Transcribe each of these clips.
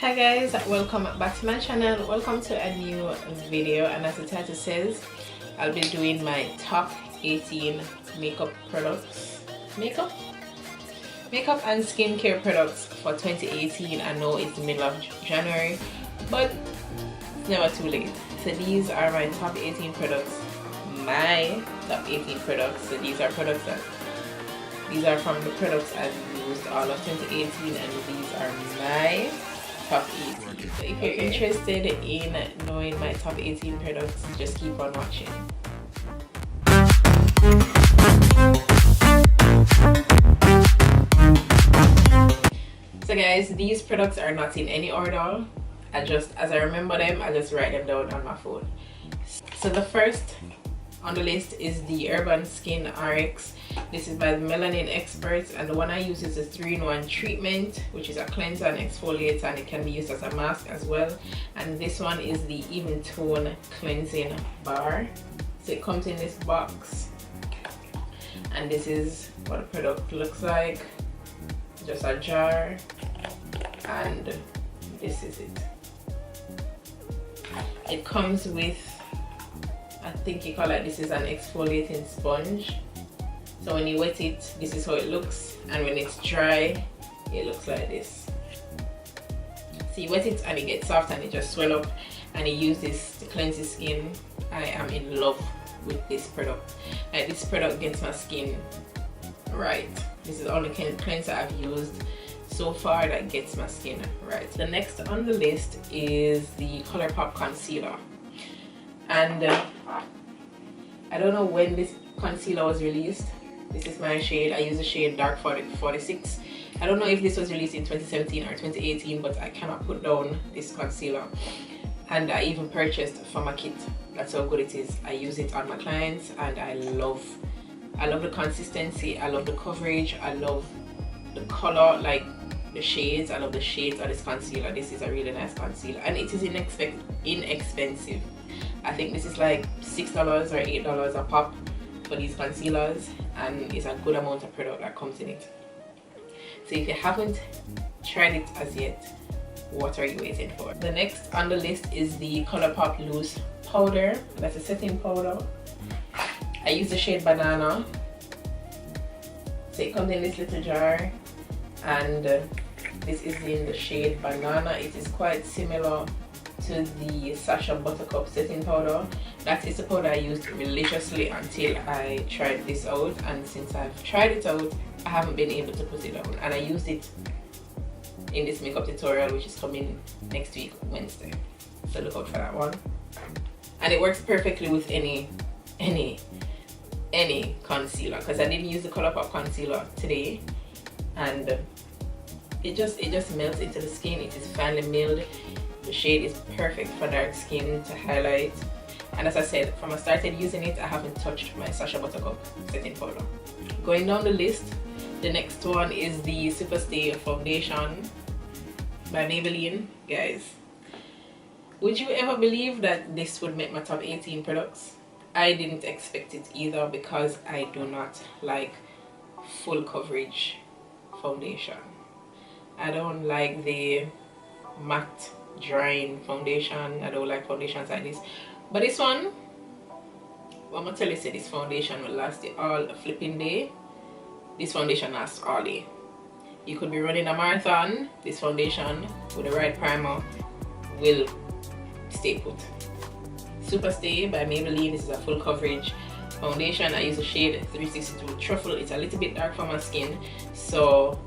Hi guys, welcome back to my channel. Welcome to a new video, and as the title says, I'll be doing my top 18 makeup products, makeup and skincare products for 2018. I know it's the middle of January, but it's never too late. So these are my top 18 products, my top 18 products. So these are from the products I've used all of 2018, and these are my top 18. So if you're interested in knowing my top 18 products, just keep on watching. So guys, these products are not in any order. As I remember them, I just write them down on my phone. So the first on the list is the Urban Skin RX. This is by the Melanin Experts, and the one I use is a 3-in-1 treatment, which is a cleanser and exfoliator, and it can be used as a mask as well. And this one is the Even Tone Cleansing Bar. So it comes in this box, and this is what the product looks like. Just a jar, and this is it. It comes with, I think you call it, this is an exfoliating sponge. So when you wet it, this is how it looks, and when it's dry, it looks like this. So you wet it and it gets soft and it just swell up, and you use this to cleanse the skin. I am in love with this product. Like, this product gets my skin right. This is the only cleanser I've used so far that gets my skin right. The next on the list is the ColourPop Concealer, and I don't know when this concealer was released. This is my shade. I use the shade Dark 46. I don't know if this was released in 2017 or 2018, but I cannot put down this concealer. And I even purchased from a kit. That's how good it is. I use it on my clients, and I love the consistency. I love the coverage. I love the color, like the shades. I love the shades of this concealer. This is a really nice concealer, and it is inexpensive. I think this is like $6 or $8 a pop for these concealers, and it's a good amount of product that comes in it. So if you haven't tried it as yet, what are you waiting for? The next on the list is the ColourPop Loose Powder. That's a setting powder. I use the shade Banana. So it comes in this little jar, and this is in the shade Banana. It is quite similar to the Sacha Buttercup setting powder. That is the powder I used religiously until I tried this out, and since I've tried it out, I haven't been able to put it down. And I used it in this makeup tutorial, which is coming next week, Wednesday. So look out for that one. And it works perfectly with any concealer, because I didn't use the ColourPop concealer today, and it just melts into the skin. It is finely milled. The shade is perfect for dark skin to highlight, and as I said, from I started using it, I haven't touched my Sacha Buttercup setting powder. Going down the list, the next one is the Superstay Foundation by Maybelline. Guys, would you ever believe that this would make my top 18 products? I didn't expect it either, because I do not like full coverage foundation. I don't like the matte drying foundation. I don't like foundations like this. But this one, I'm gonna tell you, this foundation will last you all flipping day. This foundation lasts all day. You could be running a marathon. This foundation with the right primer will stay put. Superstay by Maybelline. This is a full coverage foundation. I use the shade 362 Truffle. It's a little bit dark for my skin, so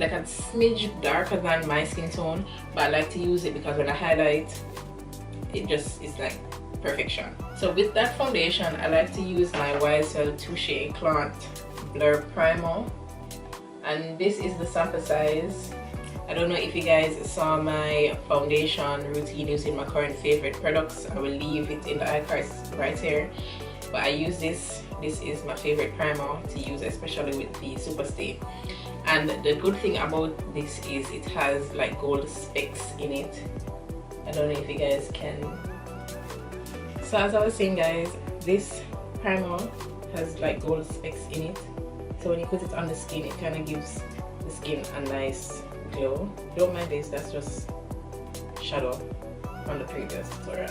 like a smidge darker than my skin tone, but I like to use it because when I highlight, it's like perfection. So with that foundation, I like to use my YSL Touche Eclat Blur Primer, and this is the sample size. I don't know if you guys saw my foundation routine using my current favorite products. I will leave it in the iCards right here, but I use this. This is my favorite primer to use, especially with the Superstay. And the good thing about this is it has like gold specks in it. I don't know if you guys can. So as I was saying, guys, this primer has like gold specks in it. So when you put it on the skin, it kind of gives the skin a nice glow. Don't mind this, that's just shadow from the previous tutorial.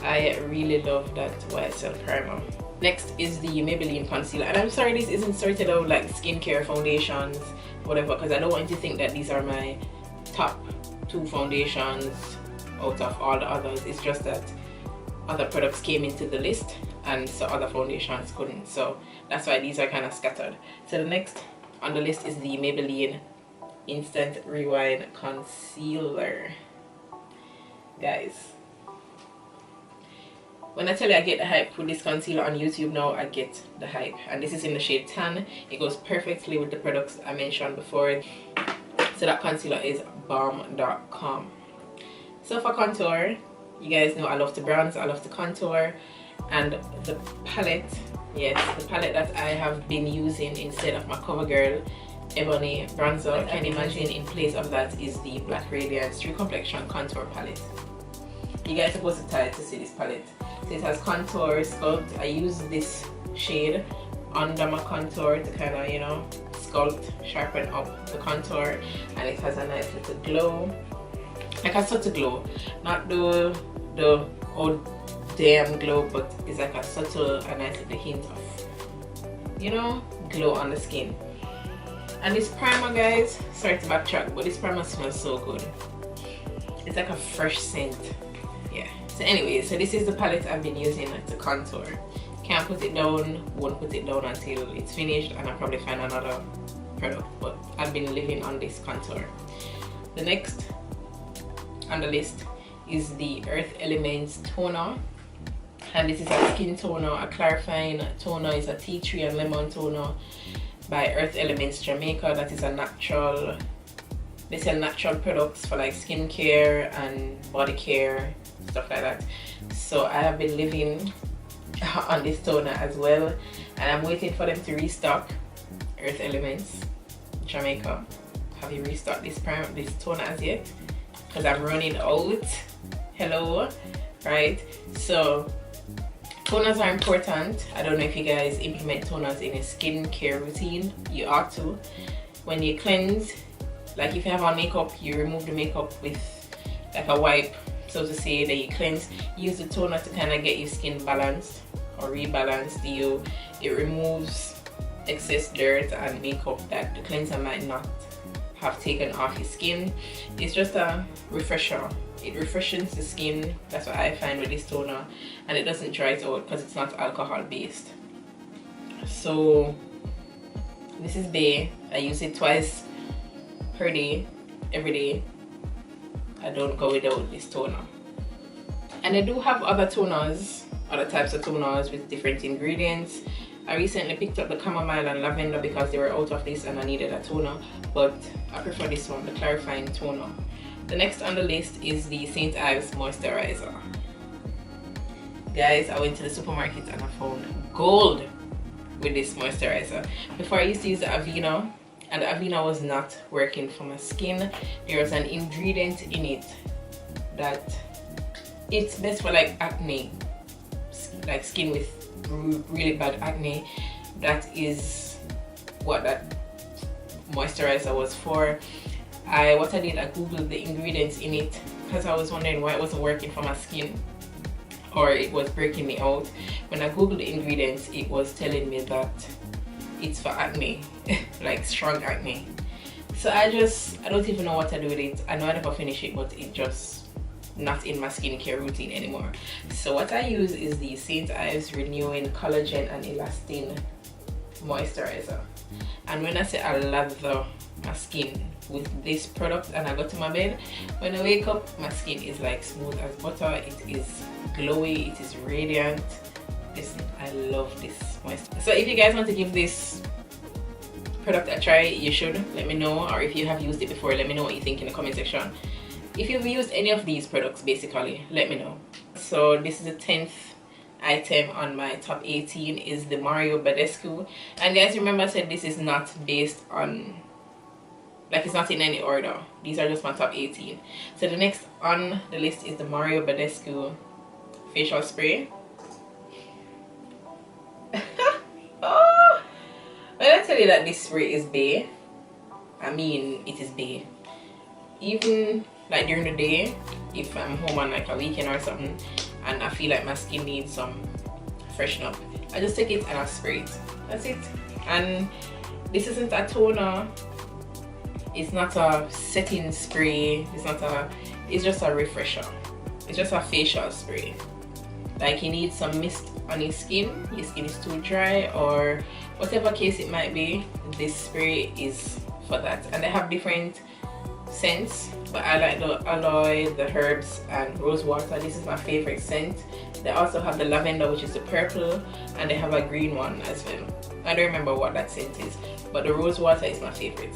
I really love that YSL primer. Next is the Maybelline concealer, and I'm sorry this isn't sorted out like skincare, foundations, whatever, because I don't want you to think that these are my top 2 foundations out of all the others. It's just that other products came into the list and so other foundations couldn't, so that's why these are kind of scattered. So the next on the list is the Maybelline Instant Rewind Concealer. Guys, when I tell you I get the hype with this concealer on YouTube now, I get the hype. And this is in the shade Tan. It goes perfectly with the products I mentioned before. So that concealer is bomb.com. So for contour, you guys know I love to bronze, I love to contour. And the palette, yes, the palette that I have been using instead of my CoverGirl Ebony bronzer, I can imagine in place of that is the Black Radiance True Complexion Contour Palette. You guys are supposed to tie it to see this palette. So it has contour, sculpt. I use this shade under my contour to kind of, you know, sculpt, sharpen up the contour, and it has a nice little glow. Like a subtle glow, not the oh damn glow, but it's like a subtle, a nice little hint of, you know, glow on the skin. And this primer, guys, sorry to backtrack, but this primer smells so good. It's like a fresh scent. Yeah. So anyway, so this is the palette I've been using to contour. Can't put it down, won't put it down until it's finished, and I'll probably find another product, but I've been living on this contour. The next on the list is the Earth Elements toner, and this is a skin toner, a clarifying toner. It's a tea tree and lemon toner by Earth Elements Jamaica. That is a natural, they sell natural products for like skincare and body care, stuff like that. So I have been living on this toner as well, and I'm waiting for them to restock. Earth Elements Jamaica, have you restocked this toner as yet? Because I'm running out. Hello, right? So toners are important. I don't know if you guys implement toners in a skincare routine. You ought to. When you cleanse, like if you have on makeup, you remove the makeup with like a wipe, so to say, that you cleanse. Use the toner to kind of get your skin balanced or rebalanced. It removes excess dirt and makeup that the cleanser might not have taken off your skin. It's just a refresher. It refreshes the skin. That's what I find with this toner, and it doesn't dry it out because it's not alcohol based. So this is Bay. I use it twice per day, every day. I don't go without this toner. And I do have other toners, other types of toners with different ingredients. I recently picked up the chamomile and lavender because they were out of this and I needed a toner, but I prefer this one, the clarifying toner. The next on the list is the St. Ives moisturizer. Guys, I went to the supermarket and I found gold with this moisturizer. Before I used to use the Aveeno, and the Aveeno was not working for my skin. There was an ingredient in it that it's best for like acne, like skin with really bad acne. That is what that moisturizer was for. What I did, I googled the ingredients in it because I was wondering why it wasn't working for my skin, or it was breaking me out. When I googled the ingredients, it was telling me that it's for acne, like strong acne. So I don't even know what to do with it. I know I never finish it, but it just not in my skincare routine anymore. So what I use is the St. Ives Renewing Collagen and Elastin Moisturizer. And when I say I lather my skin with this product and I go to my bed, when I wake up, my skin is like smooth as butter. It is glowy, it is radiant. Listen, I love this moisturizer. So if you guys want to give this product a try, you should let me know, or if you have used it before, let me know what you think in the comment section. If you've used any of these products, basically, let me know. So this is the 10th item on my top 18 is the Mario Badescu. And guys, remember I said this is not based on, like, it's not in any order. These are just my top 18. So the next on the list is the Mario Badescu facial spray. Oh, when I tell you that this spray is bae, I mean, it is day. Even like during the day, if I'm home on like a weekend or something and I feel like my skin needs some freshen up, I just take it and I spray it. That's it. And this isn't a toner, it's not a setting spray, it's just a refresher. It's just a facial spray. Like you need some mist on your skin is too dry or whatever case it might be, this spray is for that. And they have different scents, but I like the aloe, the herbs, and rose water. This is my favorite scent. They also have the lavender, which is the purple, and they have a green one as well. I don't remember what that scent is, but the rose water is my favorite.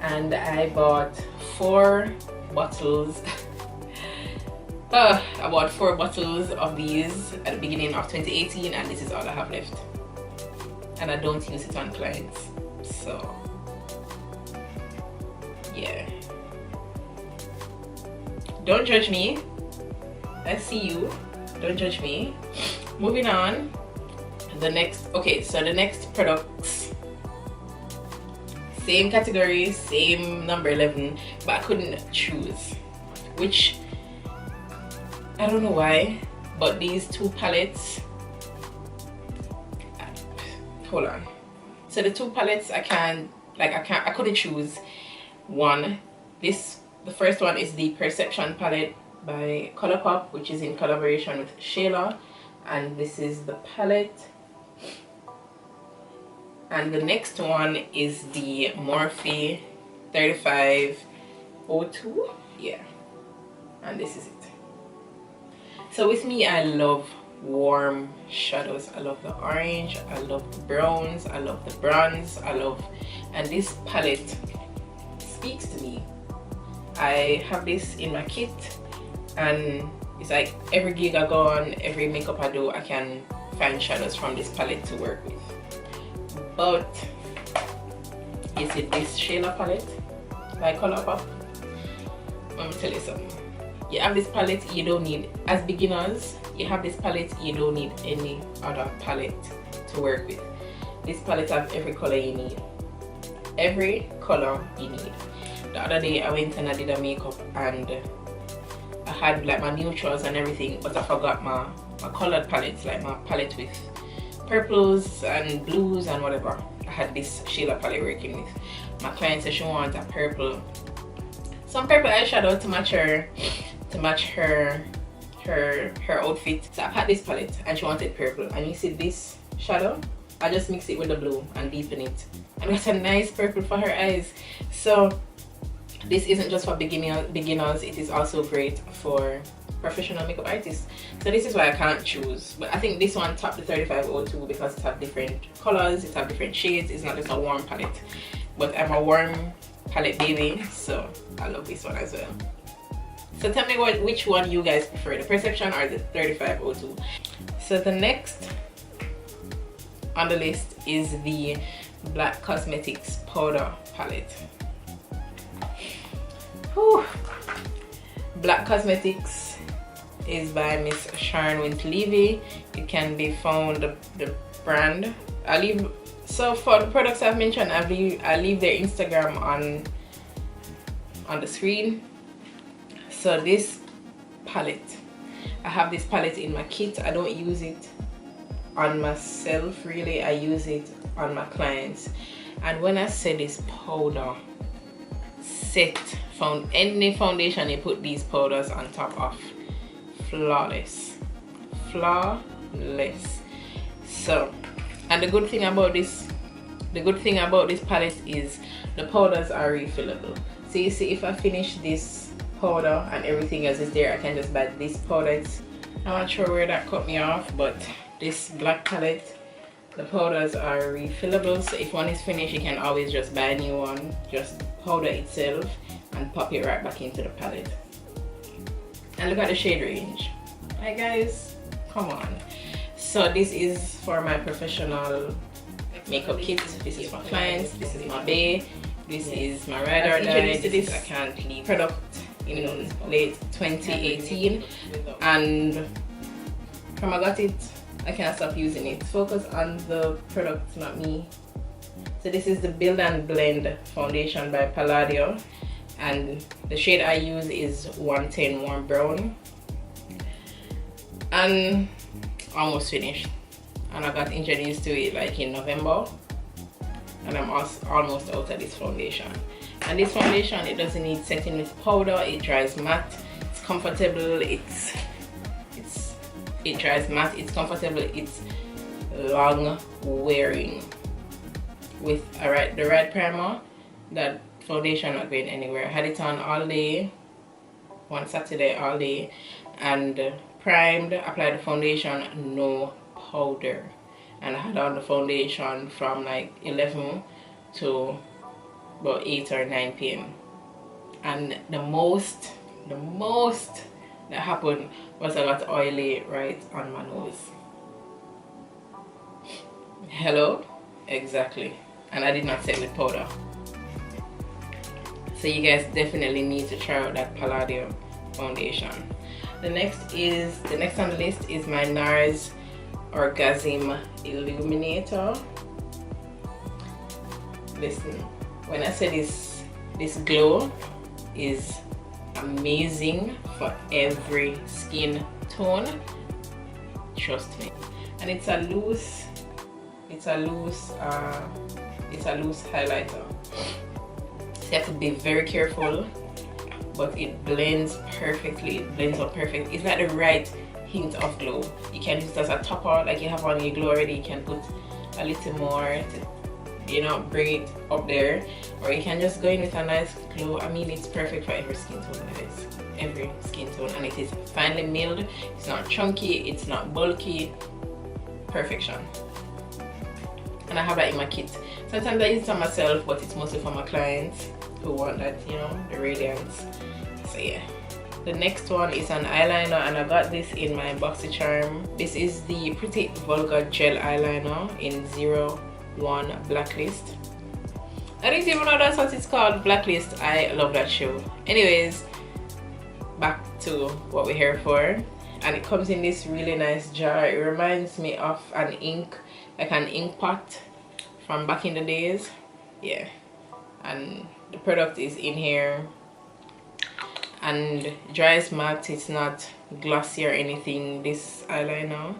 And I bought 4 bottles. I bought 4 bottles of these at the beginning of 2018, and this is all I have left. And I don't use it on clients, so yeah. Don't judge me. I see you. Don't judge me. Moving on. The next products. Same category, same number 11, but I couldn't choose. Which, I don't know why, but these 2 palettes. Hold on. So the 2 palettes I couldn't choose one. The first one is the Perception palette by Colourpop, which is in collaboration with Shayla, and this is the palette. And the next one is the Morphe 3502, yeah, and this is it. So with me, I love warm shadows. I love the orange, I love the browns, I love the bronze, and this palette speaks to me. I have this in my kit, and it's like every gig I go on, every makeup I do, I can find shadows from this palette to work with. But you see this Shayla palette by Colourpop. Let me tell you something. You have this palette, you don't need, as beginners, you have this palette, you don't need any other palette to work with. This palette has every color you need. Every color you need. The other day I went and I did a makeup and I had like my neutrals and everything, but I forgot my colored palettes, like my palette with purples and blues and whatever. I had this Shayla palette working with. My client said she wants a purple, some purple eyeshadow to match her outfit. So I've had this palette and she wanted purple, and you see this shadow, I just mix it with the blue and deepen it, and got a nice purple for her eyes. So this isn't just for beginners, it is also great for professional makeup artists. So this is why I can't choose, but I think this one topped the 3502 because it has different colors, it has different shades, it's not just a warm palette. But I'm a warm palette baby, so I love this one as well. So tell me which one you guys prefer, the Perception or the 3502. So the next on the list is the Black Cosmetics powder palette. Whew. Black Cosmetics is by Miss Sharon Wint-Levy. It can be found, the brand. So for the products I've mentioned, I leave their Instagram on the screen. So this palette, I have this palette in my kit. I don't use it on myself really, I use it on my clients. And when I say this powder set, found any foundation you put these powders on top of, flawless. So, and the good thing about this palette is the powders are refillable. So you see, if I finish this powder and everything else is there, I can just buy this powder. I'm not sure where that cut me off, but this black palette, the powders are refillable, so if one is finished, you can always just buy a new one, just powder itself and pop it right back into the palette. And look at the shade range. Hi guys, come on. So this is for my professional makeup kit. This is for clients, this is my bae, this is my ride or die. This I can't leave product in late 2018, and from I got it, I can't stop using it. Focus on the product, not me. So this is the Build and Blend foundation by Palladio, and the shade I use is 110 Warm Brown, and almost finished. And I got introduced to it like in November, and I'm almost out of this foundation. And this foundation, it doesn't need setting with powder, it dries matte, it's comfortable, it dries matte, it's comfortable, it's long wearing. With the right primer, that foundation not going anywhere. I had it on all day, one Saturday all day, and primed, applied the foundation, no powder. And I had on the foundation from like 11 to about 8 or 9 p.m. And the most that happened was I got oily right on my nose. Hello? Exactly. And I did not set with powder. So you guys definitely need to try out that Palladio foundation. The next on the list is my NARS Orgasm Illuminator. Listen, when I say this glow is amazing for every skin tone, trust me. And it's a loose highlighter, so you have to be very careful, but it blends perfectly, it blends up perfect. It's like the right hint of glow. You can use it as a topper, like you have on your glow already. You can put a little more to, you know, bring it up there, or you can just go in with a nice glow. I mean, it's perfect for every skin tone, guys, every skin tone. And it is finely milled, it's not chunky, it's not bulky, perfection. And I have that in my kit. Sometimes I use it on myself, but it's mostly for my clients who want that, you know, the radiance. So yeah. The next one is an eyeliner, and I got this in my BoxyCharm. This is the Pretty Vulgar Gel Eyeliner in 01 Blacklist. I didn't even know that's what it's called, Blacklist. I love that show. Anyways, back to what we're here for. And it comes in this really nice jar. It reminds me of an ink, like an ink pot from back in the days. Yeah. And the product is in here, and dries matte, it's not glossy or anything, this eyeliner.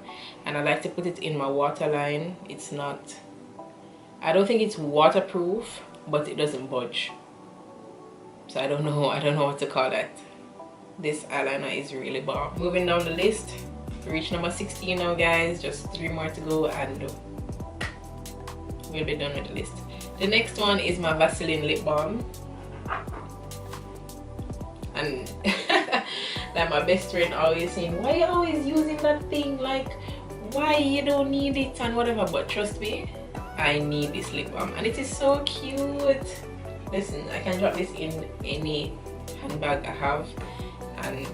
And I like to put it in my waterline. It's not, I don't think it's waterproof, but it doesn't budge. So I don't know what to call that. This eyeliner is really bomb. Moving down the list, we reach number 16 now, guys. Just 3 more to go and we'll be done with the list. The next one is my Vaseline lip balm, and like my best friend always saying, why you always using that thing, like why you don't need it and whatever. But trust me, I need this lip balm, and it is so cute. Listen, I can drop this in any handbag I have and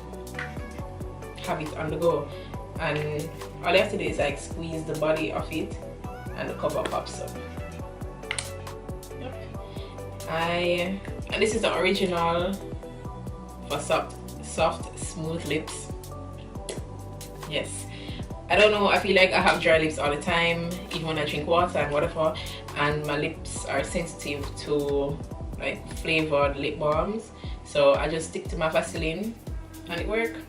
have it on the go, and all I have to do is like squeeze the body of it and the cover pops up. Yep. And this is the original for soft smooth lips. Yes, I don't know, I feel like I have dry lips all the time, even when I drink water and whatever, and my lips are sensitive to like flavored lip balms, so I just stick to my Vaseline and it works.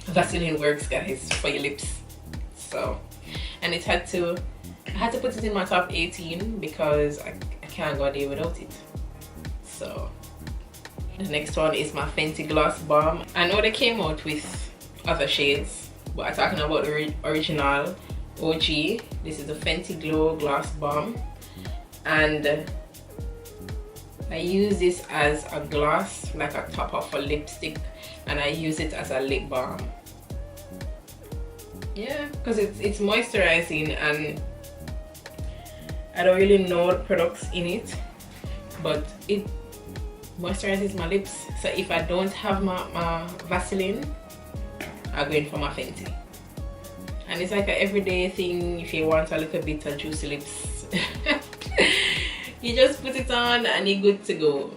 Vaseline works, guys, for your lips. So, and I had to put it in my top 18 because I can't go a day without it. So the next one is my Fenty Gloss Balm. I know they came out with other shades, but I'm talking about the original OG. This is the Fenty Glow Gloss Balm, and I use this as a gloss, like a topper for lipstick, and I use it as a lip balm. Yeah, because it's moisturizing, and I don't really know the products in it, but it moisturizes my lips. So if I don't have my Vaseline, I go in for my Fenty. And it's like an everyday thing if you want a little bit of juicy lips. You just put it on and you're good to go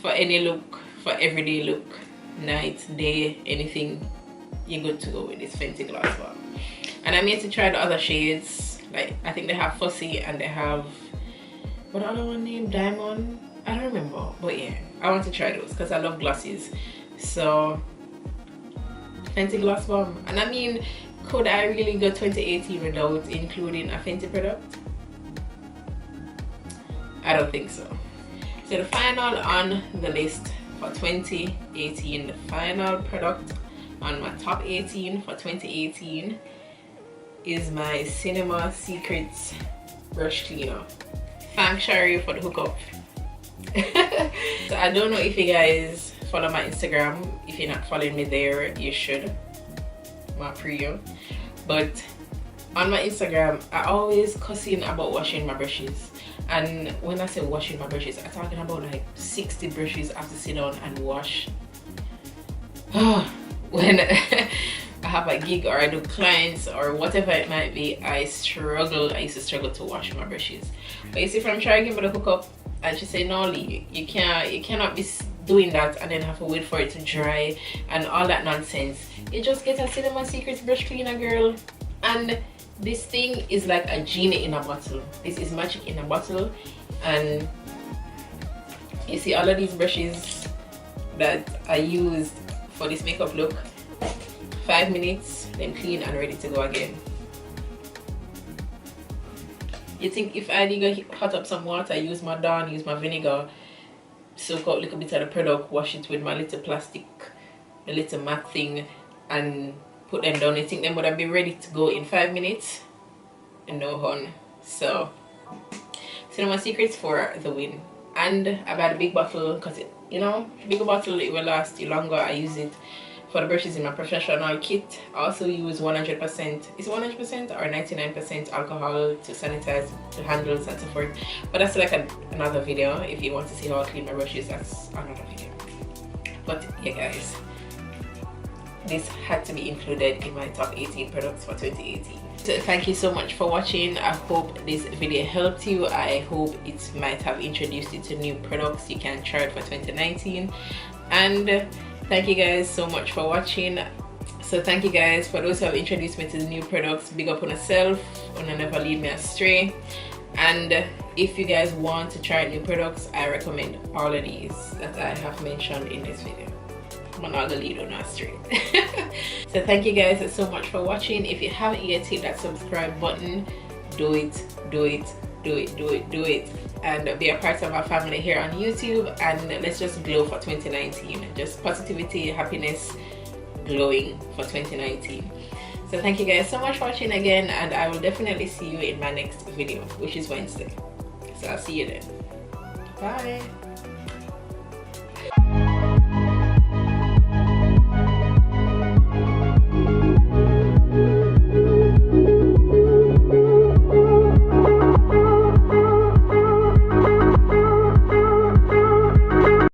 for any look, for everyday look, night, day, anything. You're good to go with this Fenty Gloss Balm. And I'm yet to try the other shades. Like, I think they have Fussy and they have But the other one named Diamond, I don't remember. But yeah, I want to try those because I love glosses. So Fenty Gloss Bomb. And I mean, could I really go 2018 without including a Fenty product? I don't think so. So the final on the list for 2018, the final product on my top 18 for 2018 is my Cinema Secrets brush cleaner. Thanks Shari for the hookup. So I don't know if you guys follow my Instagram. If you're not following me there, you should. My preview. But on my Instagram, I always cussing about washing my brushes. And when I say washing my brushes, I'm talking about like 60 brushes I have to sit down and wash. When I have a gig or I do clients or whatever it might be, I used to struggle to wash my brushes. But you see, if I'm trying to give it a hookup and she say, no Lee, you cannot be doing that and then have to wait for it to dry and all that nonsense. You just get a Cinema Secrets brush cleaner, girl. And this thing is like a genie in a bottle. This is magic in a bottle. And you see all of these brushes that I used for this makeup look, 5 minutes, then clean and ready to go again. You think if I did hot up some water, use my Dawn, use my vinegar, soak out a little bit of the product, wash it with my little plastic, the little mat thing, and put them down, you think them would have been ready to go in 5 minutes? No, hon. So Cinema Secrets for the win. And I bought a big bottle because you know, bigger bottle, it will last you longer. I use it for the brushes in my professional kit. I also use 100%, is it 100% or 99% alcohol to sanitize the handles and so forth. But that's like another video. If you want to see how I clean my brushes, that's another video. But yeah guys, this had to be included in my top 18 products for 2018. So thank you so much for watching. I hope this video helped you. I hope it might have introduced you to new products you can try it for 2019. And thank you guys so much for watching. So thank you guys for those who have introduced me to the new products. Big up on yourself, and never lead me astray. And if you guys want to try new products, I recommend all of these that I have mentioned in this video. I'm not gonna lead on astray. So thank you guys so much for watching. If you haven't yet hit that subscribe button, do it, and be a part of our family here on YouTube, and let's just glow for 2019. Just positivity, happiness, glowing for 2019. So thank you guys so much for watching again, and I will definitely see you in my next video, which is Wednesday. So I'll see you then. Bye.